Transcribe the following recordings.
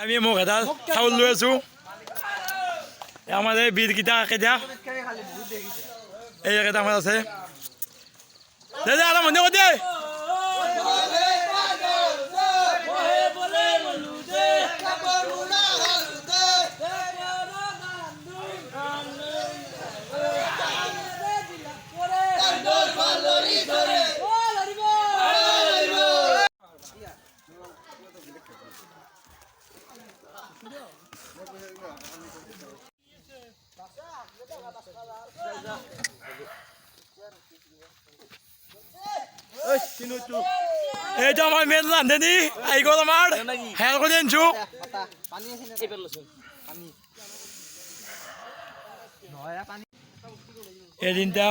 আমি মোক এটা চাউল লৈ আছো আমাৰ এই বীৰকেইটা কেইটা এইকেইটা আমাৰ আছে দে দে আৰু মনে দে এইটো আমাৰ মেন ৰান্ধনি আহি গ'ল আমাৰ হেল কৰি আনিছো এই তিনিটা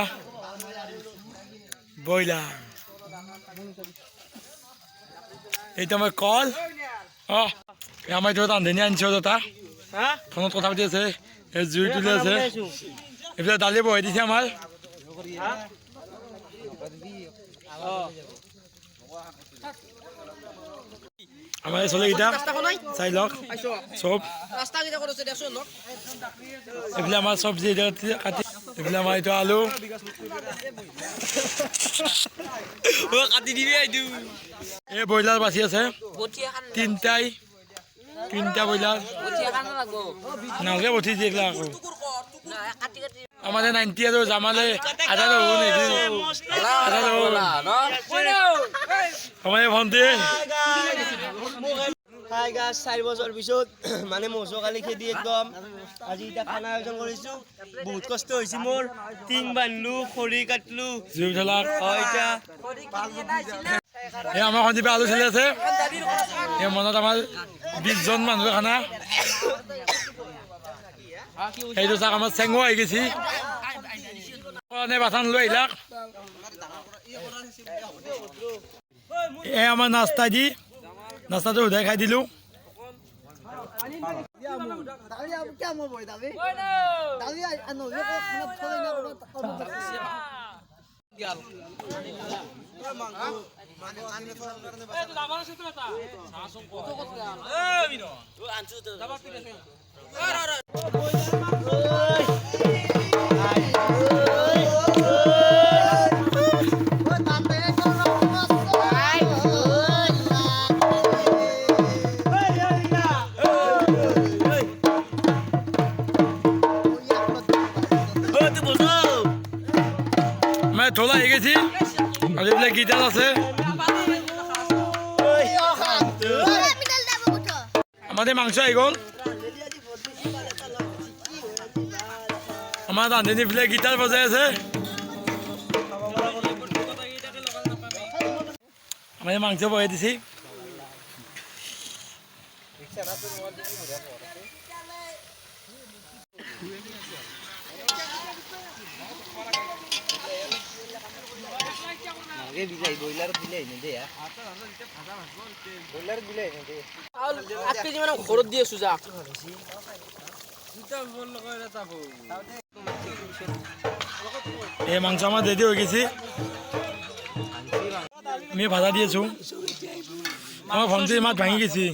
ব্ৰইলাৰ এইটো আমাৰ কল আমাৰ এইটো ৰান্ধনি আনিছো এটা ফোনত কথা পাতি আছে জুই তুলি আছে এইবিলাক দালি বহাই দিছে আমাৰ আমাৰ চলিকেইটা চাই লওক চব এইফালে আমাৰ চব্জি কাটি এইফালে আমাৰ এইটো আলু কাটি দিবি এই ব্ৰইলাৰ বাচি আছে তিনিটা ব্ৰইলাৰ নালাগে বঠি দিয়ে আকৌ আমাৰ 90 আৰু জামালে আধা আমাৰ ভণ্টি হাই গাছ 4 বছৰ পিছত মানে মজো কালি খেদি একদম আজি এটা খানা আয়োজন কৰিছো বহুত কষ্ট হৈছে মোৰ টিং বান্ধলো খৰি কাটলো জুই ঠেলা এতিয়া এই আমাৰ সঞ্জীৱে আলু চলি আছে এই মনত আমাৰ 20 জন মানুহৰ খানা এইটো চাক আমাৰ চেঙো আহি গৈছি বাথান লৈ আহিলাক এই আমাৰ নাস্তাটো উধাই খাই দিলো ঠোলা আহি গেছি আর এগুলো গিটার আছে আমাদের মাংস আহি গল আমার রাঁধুনি ফেলে গিটার বজাই আছে আমাদের মাংস বহাই দিছি ব্ৰইলাৰ দিলে দে ব্ৰইলাৰ দিলে দে 8 কেজি মান ঘৰত দি আছো যা এই মাংস আমার রেডি হয়ে গেছি আমি ভাজা দিয়েছো আমার ভন্টি মাছ ভাঙি গেছি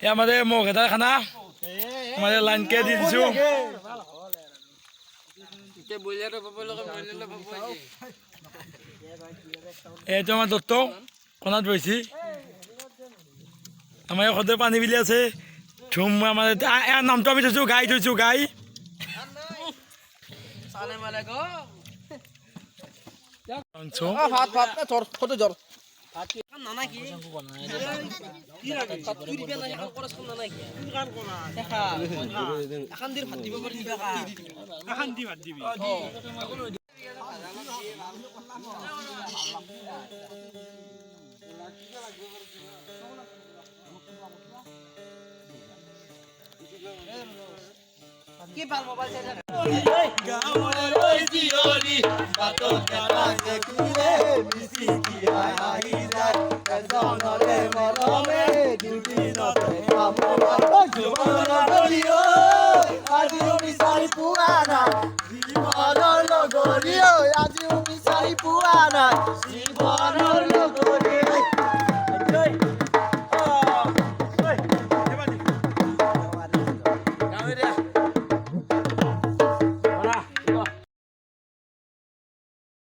এই আমাদের মুখ এটা খানা আমাদের লাইন কে দি দিছো এইটো আমাৰ দত্ত কোনাত বহিছি আমাৰ সদায় পানী বিলি আছে ধুম আমাৰ নামটো আমি থৈছো গাই কি ভাল মোবাইল চাই